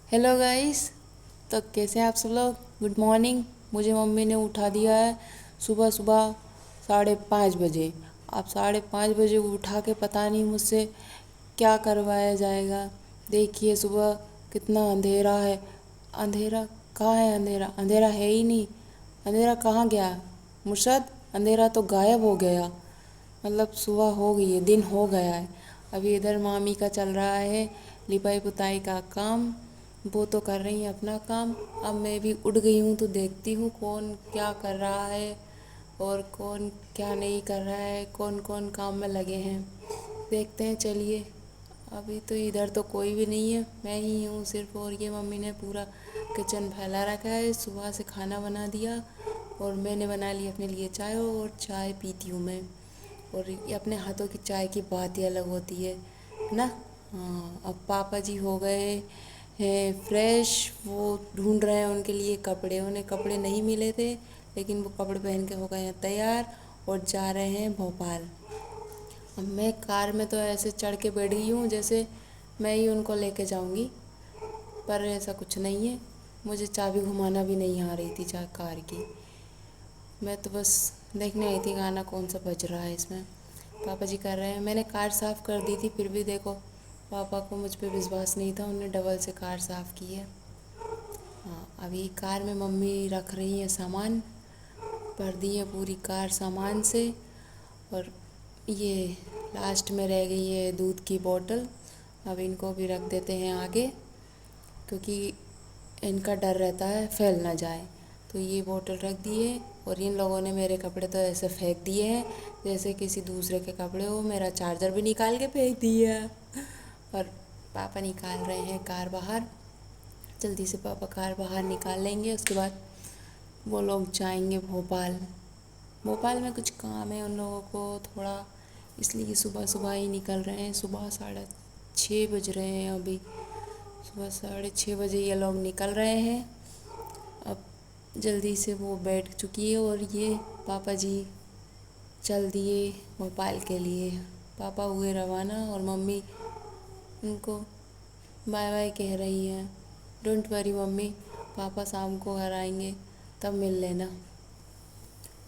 Hello guys. तो कैसे हैं आप सब लोग। Good morning. मुझे मम्मी ने उठा दिया है सुबह सुबह 5:30 बजे। अब 5:30 बजे उठा के पता नहीं मुझसे क्या करवाया जाएगा। देखिए सुबह कितना अंधेरा है। अंधेरा कहाँ है? अंधेरा अंधेरा है ही नहीं। अंधेरा कहाँ गया मुर्शद? अंधेरा तो गायब हो गया। मतलब सुबह हो गई है, दिन हो गया है। अभी इधर मामी का चल रहा है लिपाई पुताई का काम। वो तो कर रही हैं अपना काम। अब मैं भी उठ गई हूँ तो देखती हूँ कौन क्या कर रहा है और कौन क्या नहीं कर रहा है, कौन कौन काम में लगे हैं। देखते हैं चलिए। अभी तो इधर तो कोई भी नहीं है, मैं ही हूँ सिर्फ। और ये मम्मी ने पूरा किचन फैला रखा है। सुबह से खाना बना दिया और मैंने बना ली अपने लिए चाय, और चाय पीती हूँ मैं। और ये अपने हाथों की चाय की बात ही अलग होती है ना। हाँ, अब पापा जी हो गए हैं फ्रेश। वो ढूंढ रहे हैं उनके लिए कपड़े। उन्हें कपड़े नहीं मिले थे, लेकिन वो कपड़े पहन के हो गए हैं तैयार और जा रहे हैं भोपाल। अब मैं कार में तो ऐसे चढ़ के बैठ गई हूँ जैसे मैं ही उनको लेके जाऊँगी, पर ऐसा कुछ नहीं है। मुझे चाबी घुमाना भी नहीं आ रही थी कार की। मैं तो बस देखने आई थी गाना कौन सा बज रहा है इसमें। पापा जी कर रहे हैं। मैंने कार साफ़ कर दी थी, फिर भी देखो पापा को मुझ पे विश्वास नहीं था, उन्होंने डबल से कार साफ़ की है। हाँ, अभी कार में मम्मी रख रही हैं सामान, भर दी है पूरी कार सामान से। और ये लास्ट में रह गई है दूध की बोतल। अब इनको भी रख देते हैं आगे, क्योंकि इनका डर रहता है फैल ना जाए। तो ये बोतल रख दिए। और इन लोगों ने मेरे कपड़े तो ऐसे फेंक दिए हैं जैसे किसी दूसरे के कपड़े हो। मेरा चार्जर भी निकाल के फेंक दिया। और पापा निकाल रहे हैं कार बाहर। जल्दी से पापा कार बाहर निकाल लेंगे, उसके बाद वो लोग जाएंगे भोपाल। भोपाल में कुछ काम है उन लोगों को थोड़ा, इसलिए सुबह सुबह ही निकल रहे हैं। सुबह 6:30 बज रहे हैं अभी। सुबह 6:30 बजे ये लोग निकल रहे हैं। अब जल्दी से वो बैठ चुकी है और ये पापा जी चल दिए भोपाल के लिए। पापा हुए रवाना और मम्मी उनको बाय बाय कह रही हैं। डोंट वरी मम्मी, पापा शाम को घर आएंगे तब मिल लेना।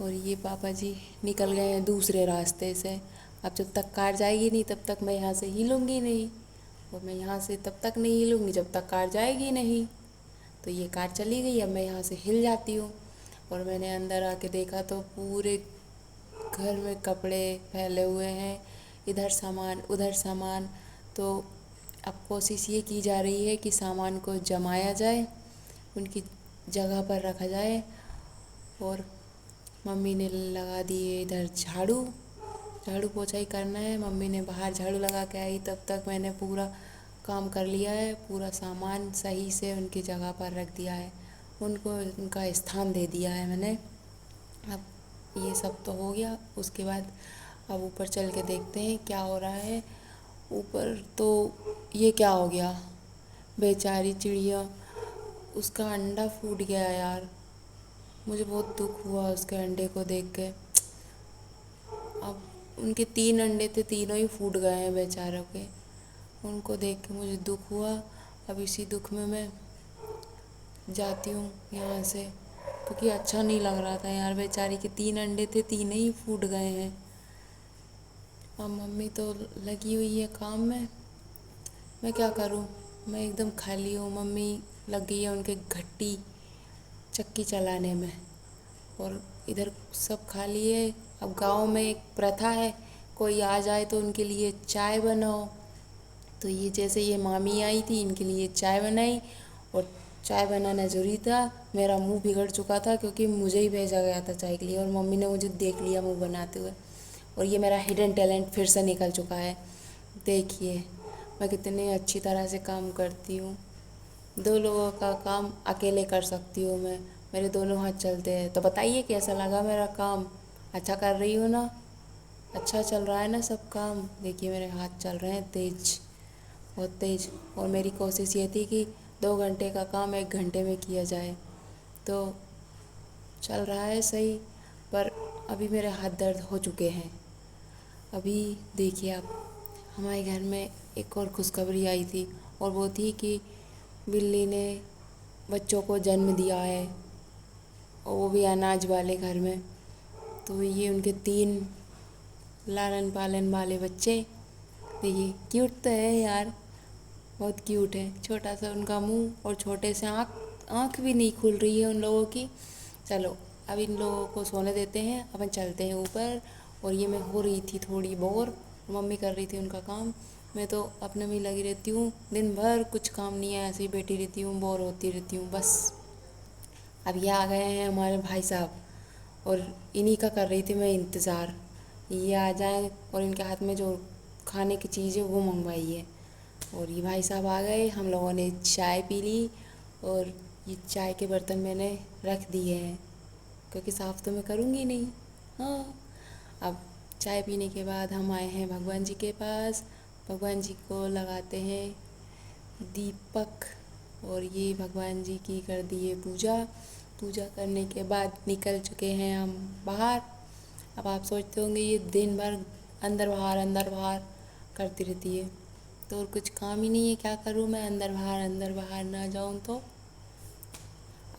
और ये पापा जी निकल गए हैं दूसरे रास्ते से। अब जब तक कार जाएगी नहीं तब तक मैं यहाँ से हिलूँगी नहीं, और मैं यहाँ से तब तक नहीं हिलूँगी जब तक कार जाएगी नहीं। तो ये कार चली गई, अब मैं यहाँ से हिल जाती हूँ। और मैंने अंदर आके देखा तो पूरे घर में कपड़े फैले हुए हैं, इधर सामान उधर सामान। तो अब कोशिश ये की जा रही है कि सामान को जमाया जाए, उनकी जगह पर रखा जाए। और मम्मी ने लगा दिए इधर झाड़ू। झाड़ू पोछा ही करना है। मम्मी ने बाहर झाड़ू लगा के आई, तब तक मैंने पूरा काम कर लिया है। पूरा सामान सही से उनकी जगह पर रख दिया है, उनको उनका स्थान दे दिया है मैंने। अब ये सब तो हो गया। उसके बाद अब ऊपर चल के देखते हैं क्या हो रहा है। ऊपर तो ये क्या हो गया, बेचारी चिड़िया, उसका अंडा फूट गया यार। मुझे बहुत दुख हुआ उसके अंडे को देख के। अब उनके 3 अंडे थे, तीनों ही फूट गए हैं बेचारों के। उनको देख के मुझे दुख हुआ। अब इसी दुख में मैं जाती हूँ यहाँ से, क्योंकि अच्छा नहीं लग रहा था यार। बेचारी के 3 अंडे थे, तीनों ही फूट गए हैं। अब मम्मी तो लगी हुई है काम में, मैं क्या करूँ। मैं एकदम खाली हूँ। मम्मी लग गई है उनके घट्टी चक्की चलाने में, और इधर सब खाली है। अब गांव में एक प्रथा है, कोई आ जाए तो उनके लिए चाय बनाओ। तो ये जैसे ये मामी आई थी, इनके लिए चाय बनाई। और चाय बनाना ज़रूरी था। मेरा मुंह बिगड़ चुका था क्योंकि मुझे ही भेजा गया था चाय के लिए, और मम्मी ने मुझे देख लिया मुंह बनाते हुए। और ये मेरा हिडन टैलेंट फिर से निकल चुका है। देखिए मैं कितनी अच्छी तरह से काम करती हूँ। 2 लोगों का काम अकेले कर सकती हूँ मैं। मेरे दोनों हाथ चलते हैं। तो बताइए कैसा लगा मेरा काम। अच्छा कर रही हूँ ना? अच्छा चल रहा है ना सब काम? देखिए मेरे हाथ चल रहे हैं तेज, बहुत तेज। और मेरी कोशिश ये थी कि 2 घंटे का काम 1 घंटे में किया जाए। तो चल रहा है सही, पर अभी मेरे हाथ दर्द हो चुके हैं। अभी देखिए आप, हमारे घर में एक और खुशखबरी आई थी, और वो थी कि बिल्ली ने बच्चों को जन्म दिया है, और वो भी अनाज वाले घर में। तो ये उनके 3 लालन पालन वाले बच्चे। देखिए क्यूट तो है यार, बहुत क्यूट है। छोटा सा उनका मुंह और छोटे से आँख, आँख भी नहीं खुल रही है उन लोगों की। चलो अब इन लोगों को सोने देते हैं, अपन चलते हैं ऊपर। और ये मैं हो रही थी थोड़ी बोर, मम्मी कर रही थी उनका काम, मैं तो अपने में ही लगी रहती हूँ। दिन भर कुछ काम नहीं है, ऐसे ही बैठी रहती हूँ, बोर होती रहती हूँ बस। अब ये आ गए हैं हमारे भाई साहब, और इन्हीं का कर रही थी मैं इंतज़ार, ये आ जाएं और इनके हाथ में जो खाने की चीज़ है वो मंगवाई है। और ये भाई साहब आ गए, हम लोगों ने चाय पी ली, और ये चाय के बर्तन मैंने रख दिए हैं क्योंकि साफ़ तो मैं करूँगी नहीं। हाँ, अब चाय पीने के बाद हम आए हैं भगवान जी के पास, भगवान जी को लगाते हैं दीपक, और ये भगवान जी की कर दी है पूजा। पूजा करने के बाद निकल चुके हैं हम बाहर। अब आप सोचते होंगे ये दिन भर अंदर बाहर करती रहती है, तो और कुछ काम ही नहीं है, क्या करूँ मैं, अंदर बाहर ना जाऊँ तो।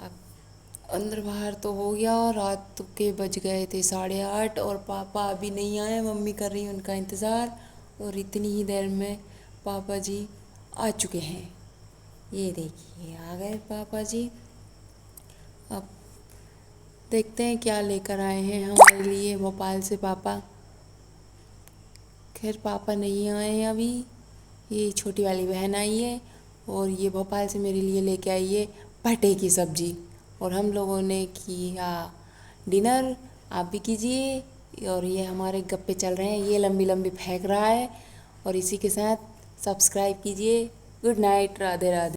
अब अंदर बाहर तो हो गया, रात के बज गए थे 8:30, और पापा अभी नहीं आए, मम्मी कर रही है उनका इंतज़ार। और इतनी ही देर में पापा जी आ चुके हैं। ये देखिए आ गए पापा जी। अब देखते हैं क्या लेकर आए हैं हमारे लिए भोपाल से पापा। खैर पापा नहीं आए हैं अभी, ये छोटी वाली बहन आई है, और ये भोपाल से मेरे लिए लेके आई है भटे की सब्ज़ी। और हम लोगों ने किया डिनर, आप भी कीजिए। और ये हमारे गप्पे चल रहे हैं, ये लंबी लंबी फेंक रहा है। और इसी के साथ सब्सक्राइब कीजिए। Good night, Radhe Radhe.